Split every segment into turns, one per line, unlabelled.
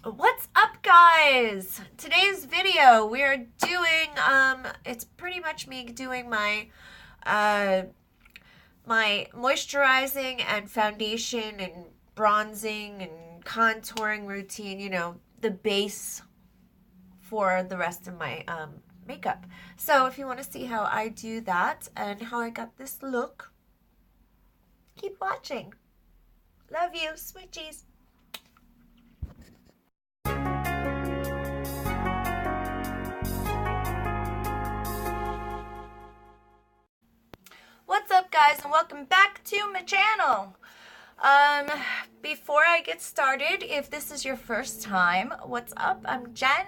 What's up, guys? Today's video we're doing it's pretty much me doing uh my moisturizing and foundation and bronzing and contouring routine, the base for the rest of my makeup. So if you want to see how I do that and how I got this look, keep watching. Love you, Smooches. What's up, guys, and welcome back to my channel. Before I get started, if this is your first time, what's up? I'm Jen.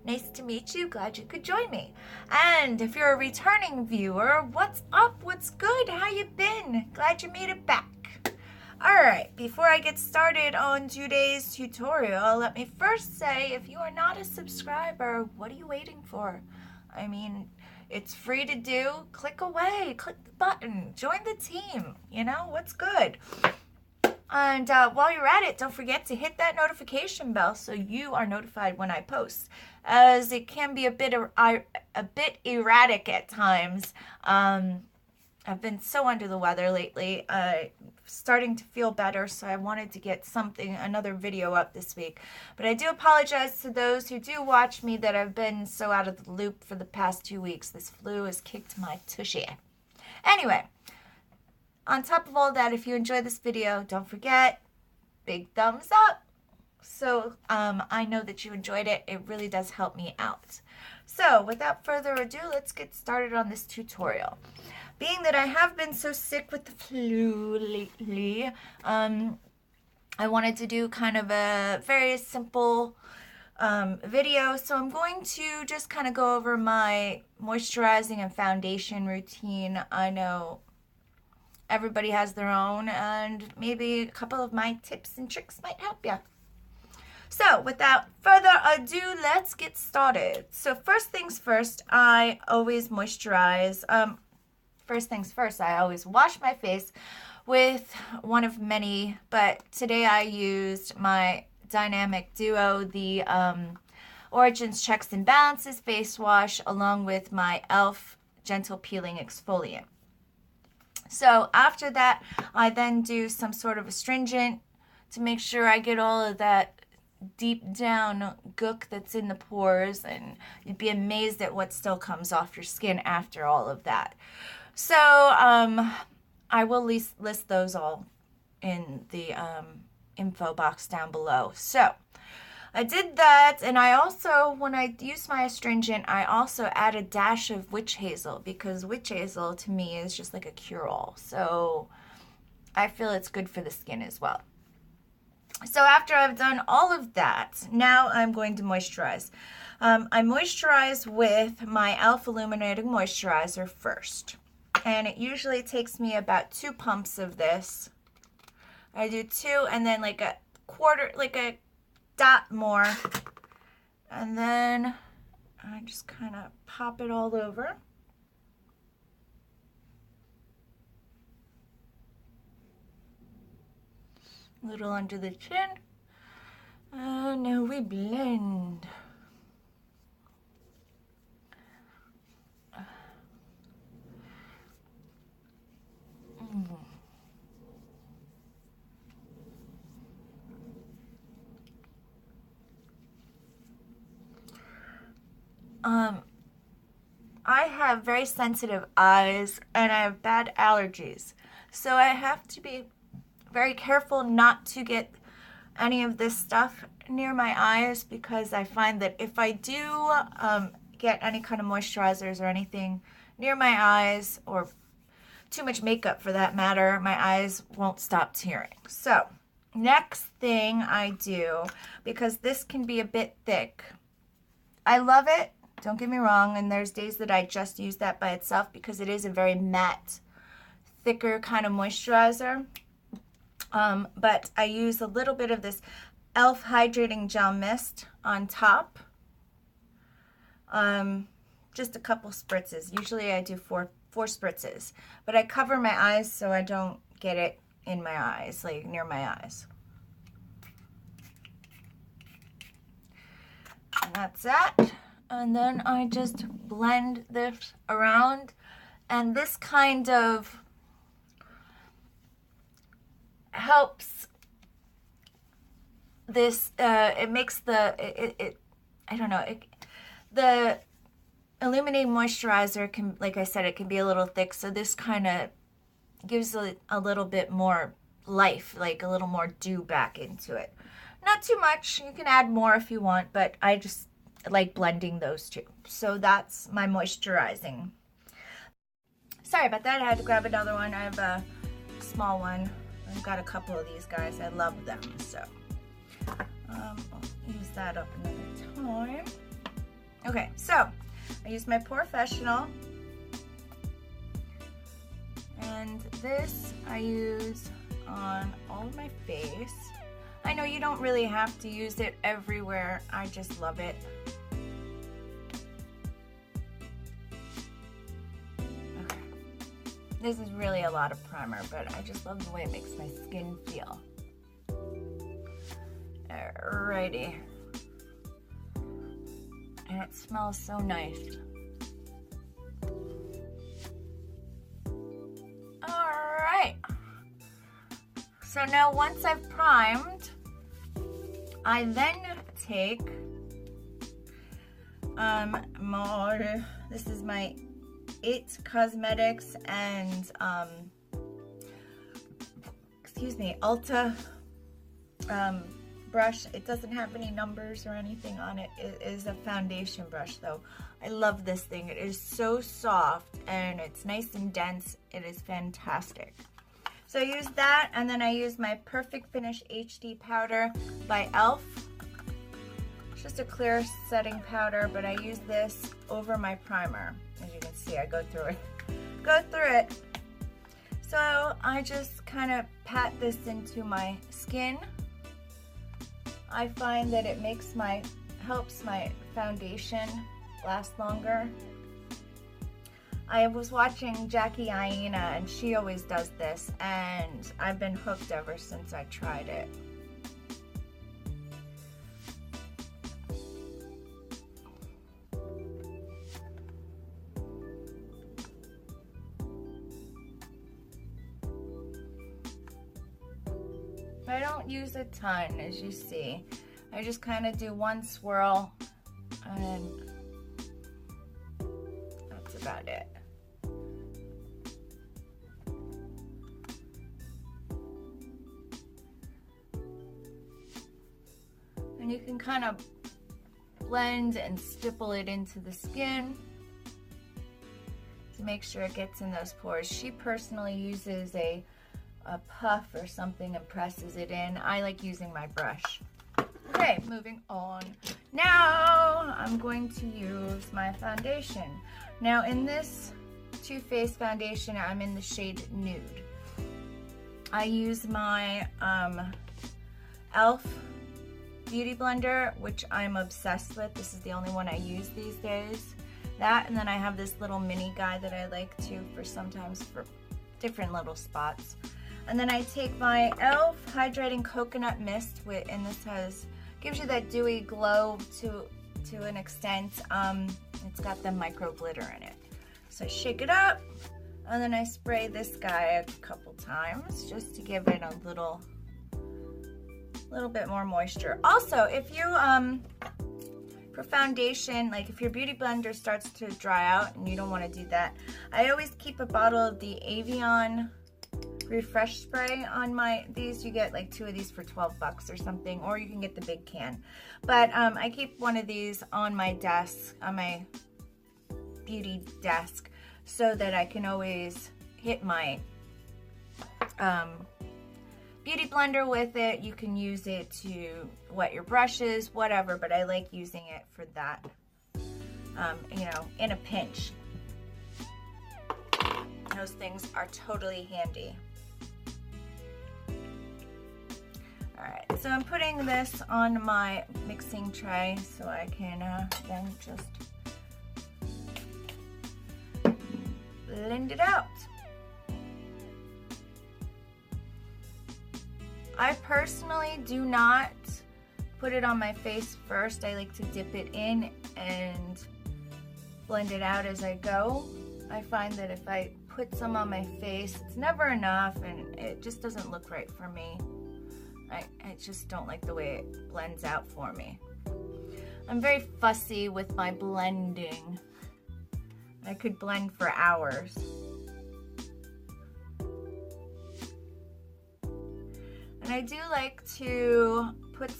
Nice to meet you. Glad you could join me. And if you're a returning viewer, what's up? What's good? How you been? Glad you made it back. Alright, before I get started on today's tutorial, let me first say, if you are not a subscriber, what are you waiting for? I mean, it's free to do. Click away. Click the button. Join the team. What's good? And while you're at it, don't forget to hit that notification bell so you are notified when I post, as it can be a bit erratic at times. I've been so under the weather lately. Starting to feel better, so I wanted to get another video up this week. But I do apologize to those who do watch me that I've been so out of the loop for the past 2 weeks. This flu has kicked my tushy. Anyway, on top of all that, if you enjoyed this video, don't forget, big thumbs up. So I know that you enjoyed it. It really does help me out. So without further ado, let's get started on this tutorial. Being that I have been so sick with the flu lately, I wanted to do kind of a very simple video. So I'm going to just kind of go over my moisturizing and foundation routine. I know everybody has their own, and maybe a couple of my tips and tricks might help you. So without further ado, let's get started. So first things first, I always moisturize. First things first, I always wash my face with one of many, but today I used my Dynamic Duo, the Origins Checks and Balances face wash, along with my e.l.f. Gentle Peeling Exfoliant. So after that, I then do some sort of astringent to make sure I get all of that deep down gook that's in the pores, and you'd be amazed at what still comes off your skin after all of that. So I will list those all in the info box down below. So I did that, and I also, when I use my astringent, I also add a dash of witch hazel, because witch hazel to me is just like a cure-all. So I feel it's good for the skin as well. So after I've done all of that, now I'm going to moisturize. I moisturize with my e.l.f. Illuminating Moisturizer first. And it usually takes me about 2 pumps of this. I do 2 and then like a quarter, like a dot more. And then I just kind of pop it all over. A little under the chin. Now we blend. I have very sensitive eyes and I have bad allergies. So I have to be very careful not to get any of this stuff near my eyes, because I find that if I do get any kind of moisturizers or anything near my eyes, or too much makeup for that matter, my eyes won't stop tearing. So next thing I do, because this can be a bit thick, I love it, don't get me wrong, and there's days that I just use that by itself because it is a very matte, thicker kind of moisturizer. But I use a little bit of this e.l.f. Hydrating Gel Mist on top. Just a couple spritzes. Usually I do four spritzes, but I cover my eyes so I don't get it in my eyes, like near my eyes. And that's that. And then I just blend this around. And this kind of helps this, it makes the, I don't know, the Illuminating Moisturizer can, like I said, it can be a little thick. So this kind of gives a little bit more life, like a little more dew back into it. Not too much. You can add more if you want, but I just like blending those two. So that's my moisturizing. Sorry about that. I had to grab another one. I have a small one. I've got a couple of these guys. I love them. So I'll use that up another time. Okay, so I use my Porefessional. And this I use on all of my face. I know you don't really have to use it everywhere. I just love it. Okay. This is really a lot of primer, but I just love the way it makes my skin feel. Alrighty. And it smells so nice. Alright. So now once I've primed, I then take this is my It Cosmetics and Ulta brush. It doesn't have any numbers or anything on it. It is a foundation brush though. I love this thing. It is so soft and it's nice and dense. It is fantastic. So I use that, and then I use my Perfect Finish HD powder by e.l.f. It's just a clear setting powder, but I use this over my primer. As you can see, I go through it. So I just kind of pat this into my skin. I find that it helps my foundation last longer. I was watching Jackie Aina, and she always does this, and I've been hooked ever since I tried it. I don't use a ton, as you see. I just kind of do one swirl, and that's about it. And you can kind of blend and stipple it into the skin to make sure it gets in those pores. She personally uses a puff or something and presses it in. I like using my brush. Okay, moving on. Now I'm going to use my foundation. Now in this Too Faced foundation, I'm in the shade Nude. I use my e.l.f. Beauty Blender, which I'm obsessed with. This is the only one I use these days. That, and then I have this little mini guy that I like too for sometimes for different little spots. And then I take my e.l.f. Hydrating Coconut Mist, and this gives you that dewy glow to an extent. It's got the micro glitter in it. So I shake it up, and then I spray this guy a couple times just to give it a little bit more moisture. Also, if you for foundation, like if your beauty blender starts to dry out and you don't want to do that, I always keep a bottle of the Avion Refresh Spray on these. You get like 2 of these for 12 bucks or something, or you can get the big can. But I keep one of these on my desk, on my beauty desk, so that I can always hit my beauty blender with it. You can use it to wet your brushes, whatever, but I like using it for that, you know, in a pinch. Those things are totally handy. Alright, so I'm putting this on my mixing tray so I can then just blend it out. I personally do not put it on my face first. I like to dip it in and blend it out as I go. I find that if I put some on my face, it's never enough and it just doesn't look right for me. I just don't like the way it blends out for me. I'm very fussy with my blending. I could blend for hours. And I do like to put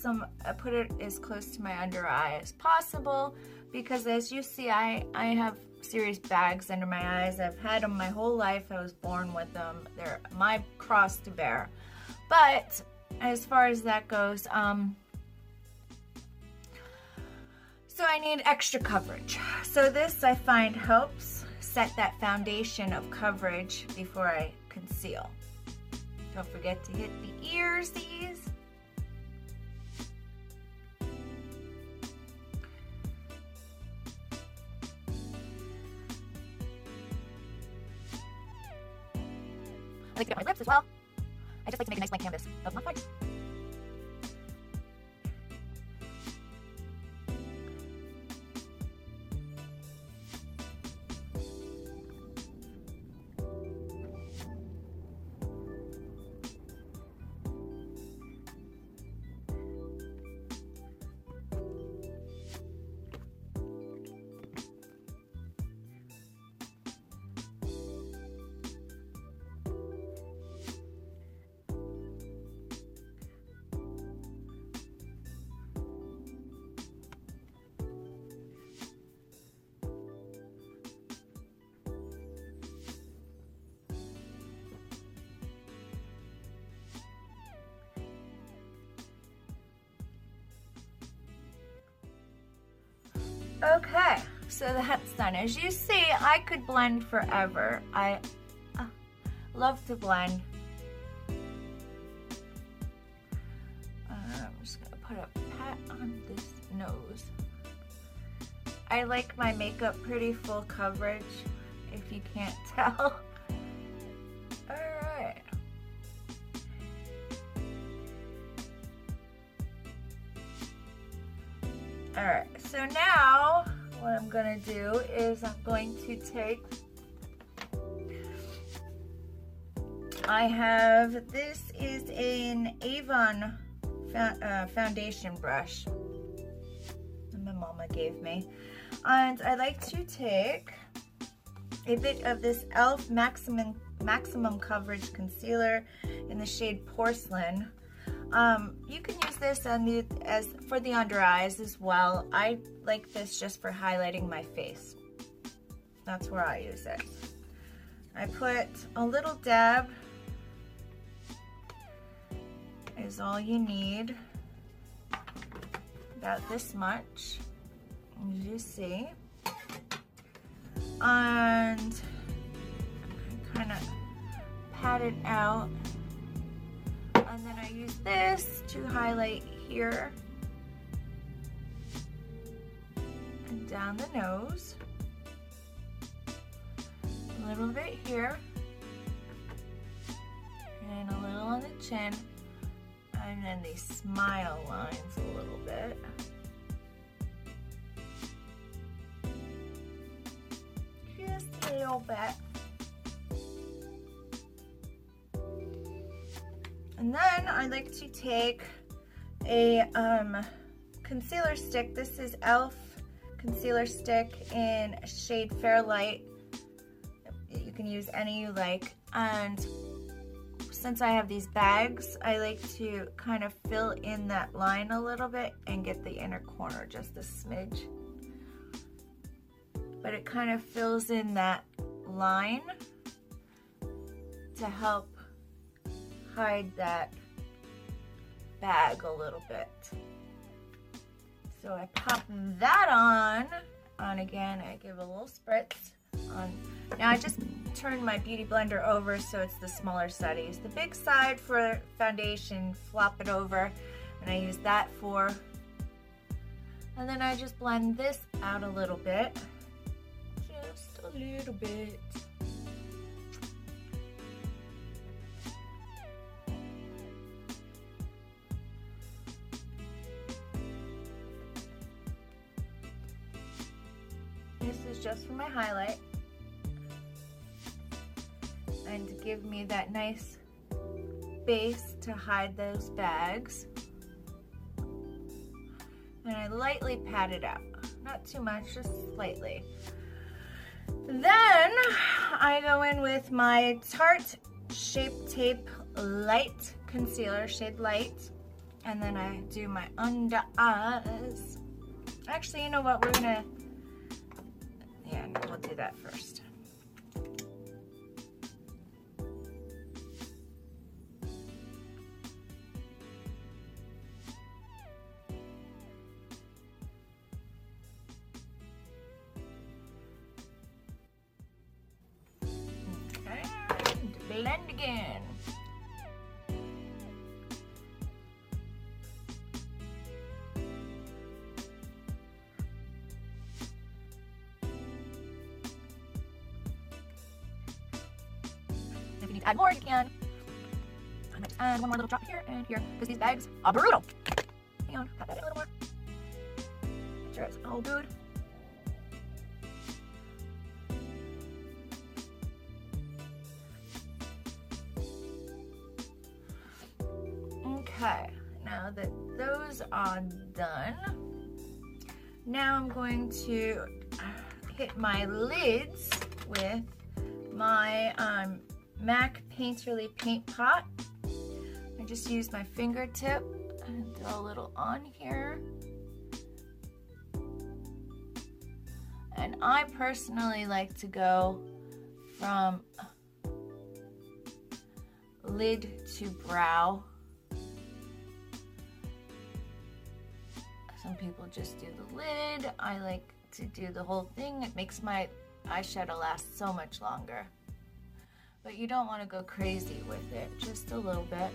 it as close to my under eye as possible, because as you see, I have serious bags under my eyes. I've had them my whole life. I was born with them. They're my cross to bear. But as far as that goes, so I need extra coverage. So this, I find, helps set that foundation of coverage before I conceal. Don't forget to hit the earsies. I like to get my lips as well. I just like to make a nice blank canvas of my parts. Okay, so that's done. As you see, I could blend forever. I love to blend. I'm just gonna put a pat on this nose. I like my makeup pretty full coverage, if you can't tell. Alright. Alright, so now what I'm going to do is I'm going to take, this is an Avon foundation brush that my mama gave me. And I like to take a bit of this e.l.f. maximum coverage concealer in the shade Porcelain. You can use this as for the under eyes as well. I like this just for highlighting my face. That's where I use it. I put a little dab is all you need. About this much, as you see. And kind of pat it out. And then I use this to highlight here and down the nose, a little bit here, and a little on the chin, and then these smile lines a little bit. Just a little bit. And then I like to take a concealer stick. This is e.l.f. concealer stick in shade Fairlight. You can use any you like. And since I have these bags, I like to kind of fill in that line a little bit and get the inner corner just a smidge. But it kind of fills in that line to help hide that bag a little bit. So I pop that on again. I give a little spritz on. Now I just turned my beauty blender over so it's the smaller side. I use the big side for foundation, flop it over, and I use that for, and then I just blend this out a little bit. Just a little bit. This is just for my highlight. And to give me that nice base to hide those bags. And I lightly pat it out. Not too much, just slightly. Then I go in with my Tarte Shape Tape Light Concealer, shade Light. And then I do my under eyes. Actually, you know what? We'll do that first. Blend again. If you need to add more, you can. I might add one more little drop here and here, because these bags are brutal. Hang on, pat that in a little more. Make sure it's all good. Okay, now that those are done, now I'm going to hit my lids with my MAC Painterly Paint Pot. I just use my fingertip and throw a little on here. And I personally like to go from lid to brow. Some people just do the lid. I like to do the whole thing. It makes my eyeshadow last so much longer. But you don't want to go crazy with it, just a little bit.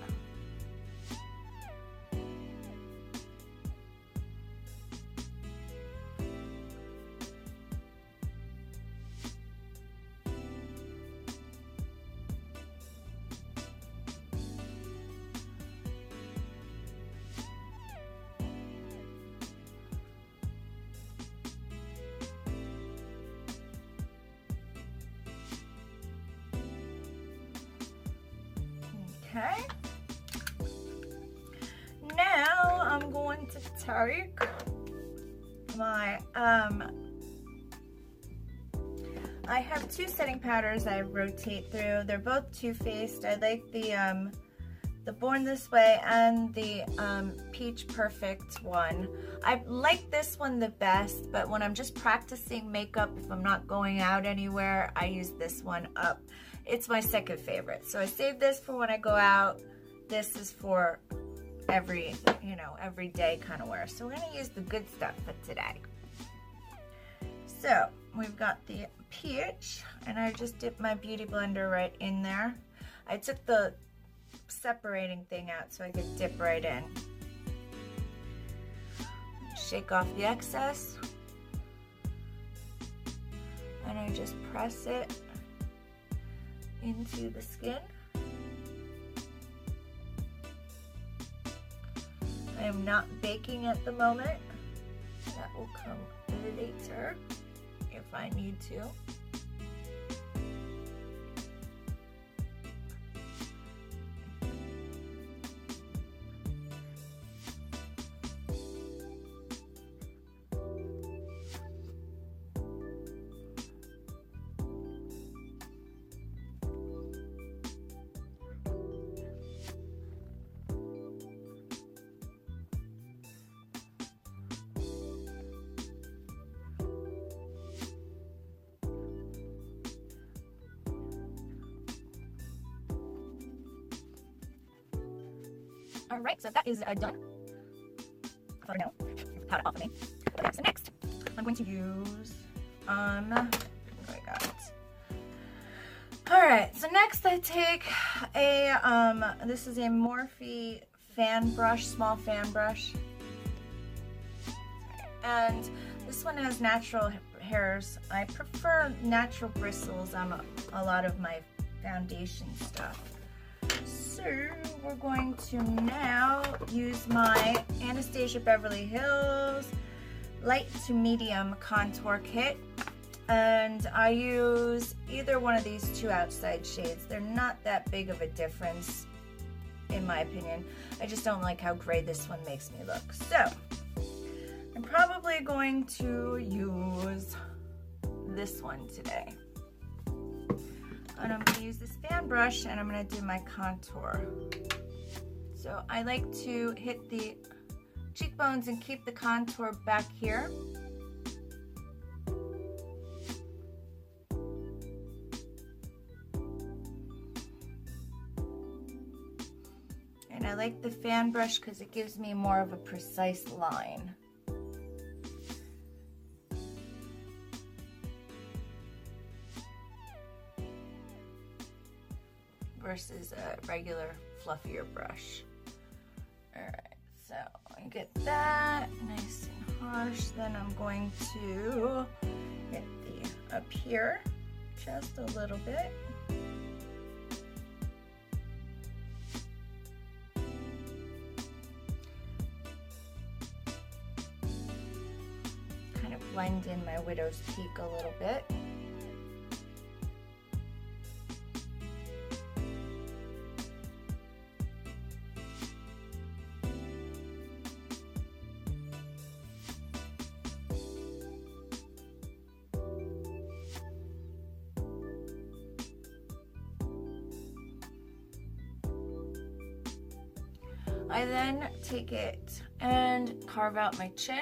Okay. Now I'm going to take my I have two setting powders I rotate through. They're both Too Faced. I like the Born This Way and the Peach Perfect one. I like this one the best, but when I'm just practicing makeup, if I'm not going out anywhere, I use this one up. It's my second favorite. So I save this for when I go out. This is for every day kind of wear. So we're gonna use the good stuff for today. So we've got the peach, and I just dipped my beauty blender right in there. I took the separating thing out so I could dip right in. Shake off the excess, and I just press it into the skin. I am not baking at the moment. That will come later if I need to. All right, so that is done. For now, powder off of me. Okay, so next, I'm going to use what do I got? All right, so next I take a this is a Morphe fan brush, small fan brush, and this one has natural hairs. I prefer natural bristles on a lot of my foundation stuff. So we're going to now use my Anastasia Beverly Hills light to medium contour kit. And I use either one of these two outside shades. They're not that big of a difference, in my opinion. I just don't like how gray this one makes me look. So, I'm probably going to use this one today. And I'm going to use this fan brush and I'm going to do my contour. So I like to hit the cheekbones and keep the contour back here. And I like the fan brush because it gives me more of a precise line. Versus a regular fluffier brush. Alright, so I get that nice and harsh. Then I'm going to hit the up here just a little bit. Kind of blend in my widow's peak a little bit. I then take it and carve out my chin.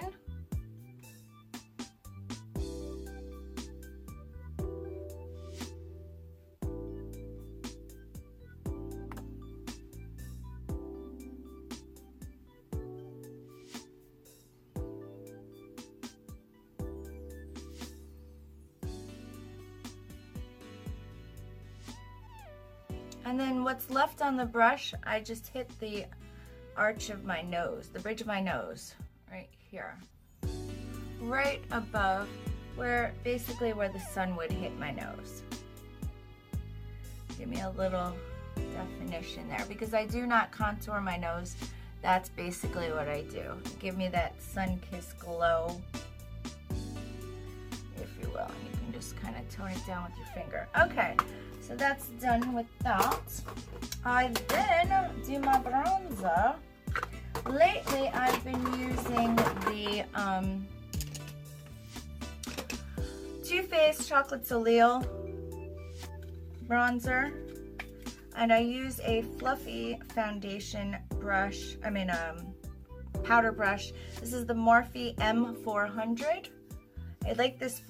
And then what's left on the brush, I just hit the arch of my nose, the bridge of my nose, right here. Right above basically where the sun would hit my nose. Give me a little definition there because I do not contour my nose. That's basically what I do. Give me that sun-kissed glow, if you will. And you can just kind of tone it down with your finger. Okay, so that's done with that. I then do my bronzer. Lately, I've been using the Too Faced Chocolate Soleil bronzer, and I use a fluffy foundation brush, powder brush. This is the Morphe M400. I like this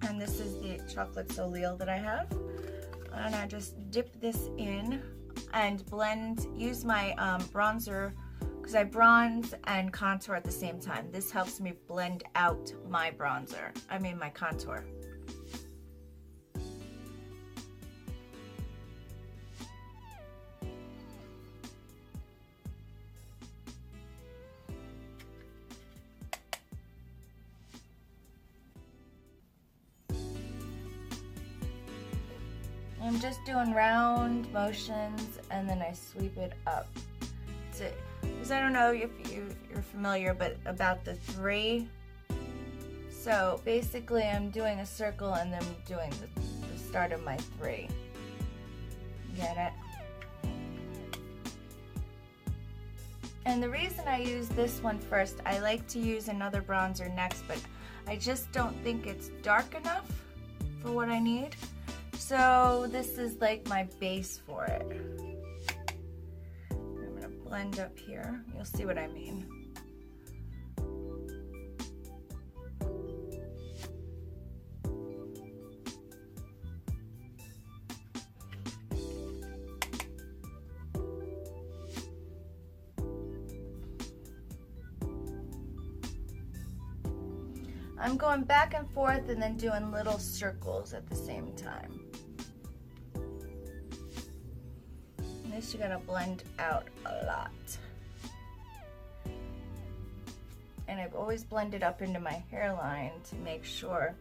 and this is the Chocolate Soleil that I have. And I just dip this in and use my bronzer, because I bronze and contour at the same time. This helps me blend out my my contour. I'm just doing round motions and then I sweep it up. Because I don't know if you're familiar, but about the 3. So basically I'm doing a circle and then doing the start of my 3. Get it? And the reason I use this one first, I like to use another bronzer next, but I just don't think it's dark enough for what I need. So this is like my base for it. I'm gonna blend up here. You'll see what I mean. I'm going back and forth and then doing little circles at the same time. This you gotta blend out a lot. And I've always blended up into my hairline to make sure,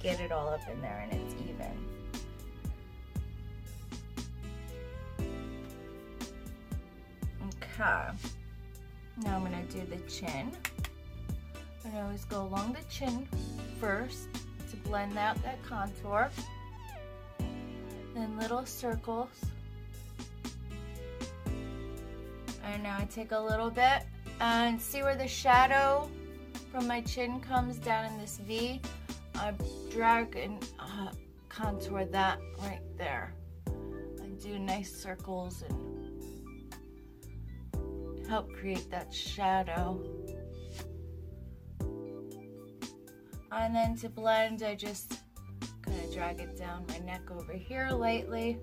get it all up in there and it's even. Okay. Now I'm gonna do the chin. I always go along the chin first to blend out that contour. Then little circles. And now I take a little bit and see where the shadow from my chin comes down in this V. I drag and contour that right there. I do nice circles and help create that shadow. And then to blend, I just kind of drag it down my neck over here lightly.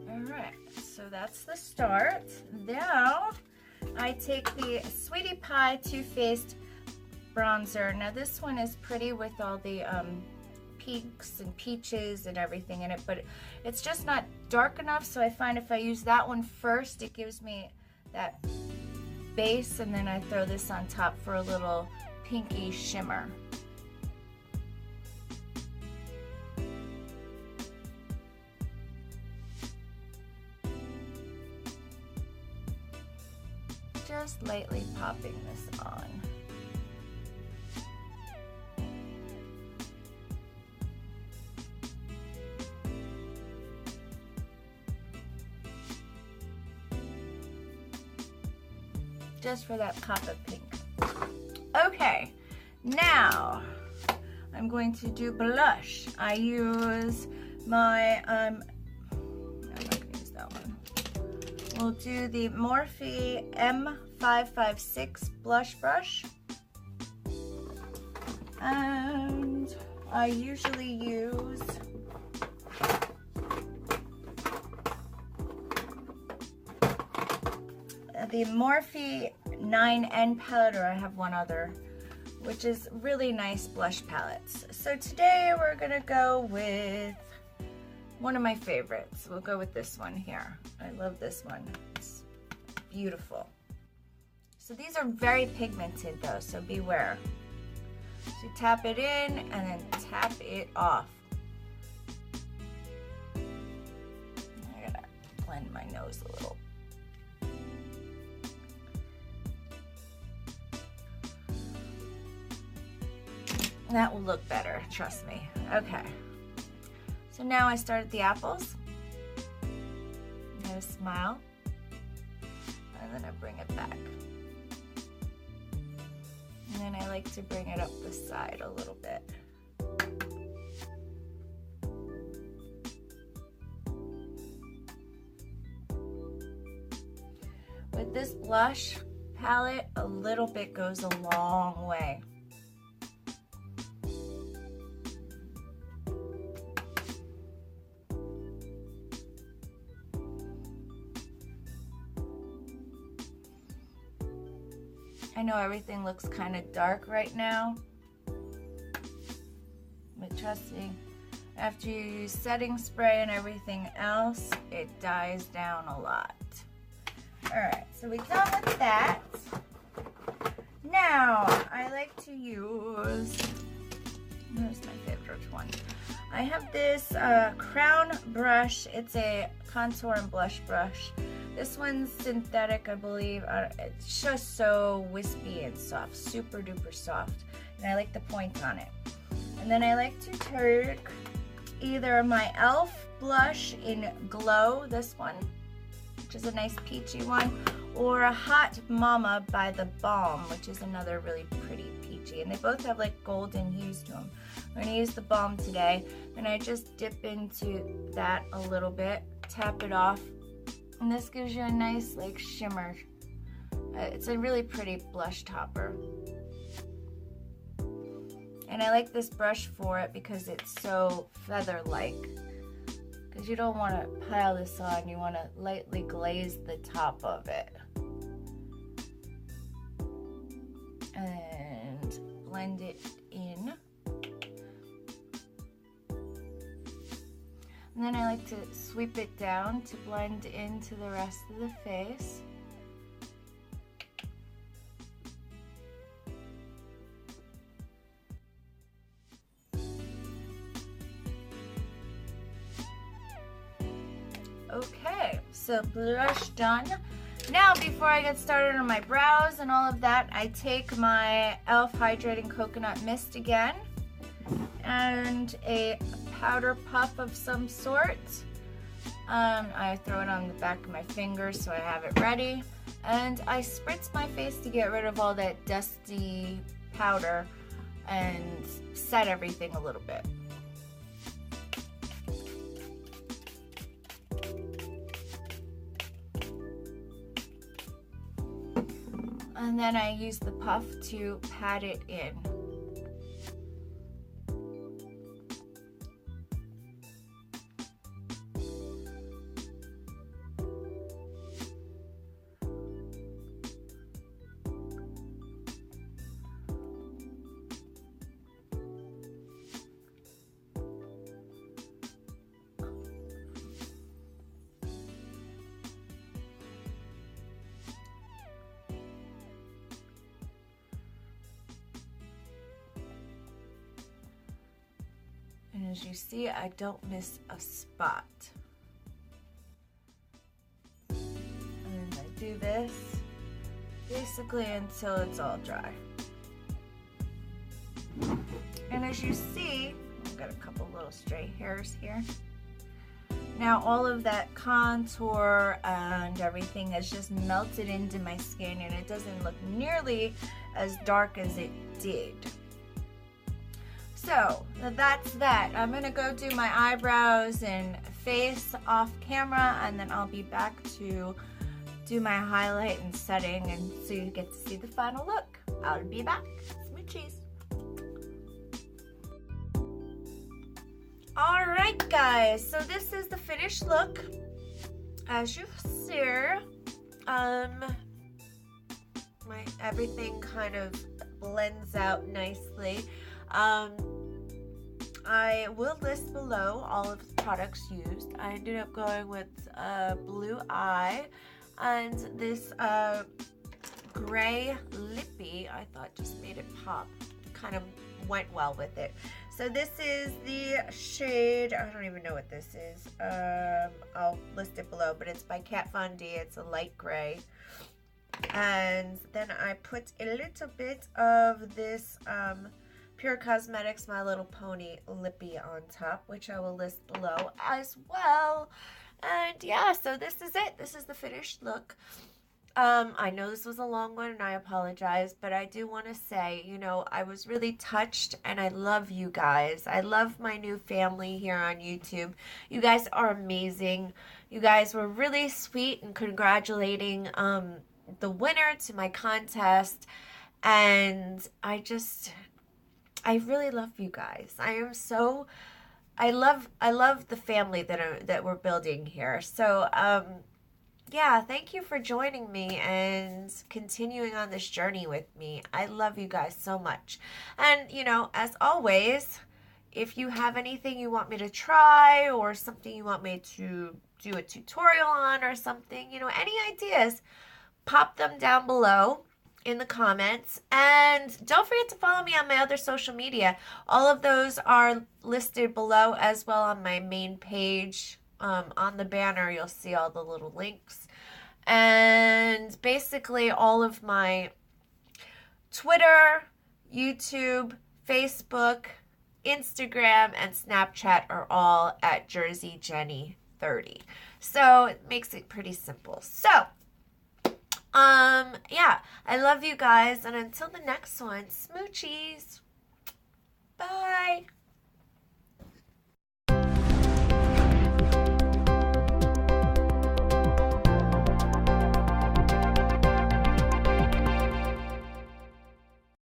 Alright, so that's the start. Now, I take the Sweetie Pie Too Faced bronzer. Now this one is pretty with all the pinks and peaches and everything in it, but it's just not dark enough, so I find if I use that one first, it gives me that base, and then I throw this on top for a little pinky shimmer. Just lightly popping this on. Just for that pop of pink. Okay, now I'm going to do blush. I use my, I'm not going to use that one. We'll do the Morphe M556 blush brush. And I usually use the Morphe 9N palette, or I have one other, which is really nice blush palettes. So today we're gonna go with one of my favorites. We'll go with this one here. I love this one. It's beautiful. So these are very pigmented though, so beware. So tap it in and then tap it off. I gotta blend my nose a little. That will look better, trust me. Okay. So now I start at the apples. I'm gonna smile. And then I bring it back. And then I like to bring it up the side a little bit. With this blush palette, a little bit goes a long way. I know everything looks kind of dark right now, but trust me, after you use setting spray and everything else, it dies down a lot. Alright, so we're done with that. Now, I like to use, where's my favorite one? I have this Crown brush. It's a contour and blush brush. This one's synthetic, I believe. It's just so wispy and soft, super duper soft. And I like the point on it. And then I like to take either my e.l.f. blush in Glow, this one, which is a nice peachy one, or a Hot Mama by The Balm, which is another really pretty peachy. And they both have like golden hues to them. I'm gonna use the Balm today, and I just dip into that a little bit, tap it off, and this gives you a nice like shimmer. It's a really pretty blush topper. And I like this brush for it because it's so feather-like. Because you don't want to pile this on, you want to lightly glaze the top of it. And blend it in. And then I like to sweep it down to blend into the rest of the face. Okay, so blush done. Now, before I get started on my brows and all of that, I take my e.l.f. Hydrating Coconut Mist again and a powder puff of some sort. I throw it on the back of my fingers so I have it ready. And I spritz my face to get rid of all that dusty powder and set everything a little bit. And then I use the puff to pat it in. And as you see, I don't miss a spot. And I do this basically until it's all dry. And as you see, I've got a couple little stray hairs here. Now all of that contour and everything has just melted into my skin, and it doesn't look nearly as dark as it did. So that's that. I'm gonna go do my eyebrows and face off camera, and then I'll be back to do my highlight and setting, and so you get to see the final look. I'll be back. Smooches. Alright guys, so this is the finished look. As you see, everything kind of blends out nicely. I will list below all of the products used. I ended up going with Blue Eye and this gray lippy. I thought just made it pop. Kind of went well with it. So this is the shade, I don't even know what this is. I'll list it below, but it's by Kat Von D. It's a light gray. And then I put a little bit of this Pure Cosmetics My Little Pony lippy on top, which I will list below as well. And yeah, so this is it. This is the finished look. I know this was a long one and I apologize, but I do want to say, you know, I was really touched and I love you guys. I love my new family here on YouTube. You guys are amazing. You guys were really sweet and congratulating the winner to my contest, and I really love you guys. I love the family that we're building here. So yeah, thank you for joining me and continuing on this journey with me. I love you guys so much. And you know, as always, if you have anything you want me to try or something you want me to do a tutorial on or something, you know, any ideas, pop them down below in the comments. And don't forget to follow me on my other social media. All of those are listed below as well on my main page. On the banner, you'll see all the little links. And basically all of my Twitter, YouTube, Facebook, Instagram, and Snapchat are all at JerseyJenny30. So it makes it pretty simple. So yeah, I love you guys, and until the next one, smoochies. Bye.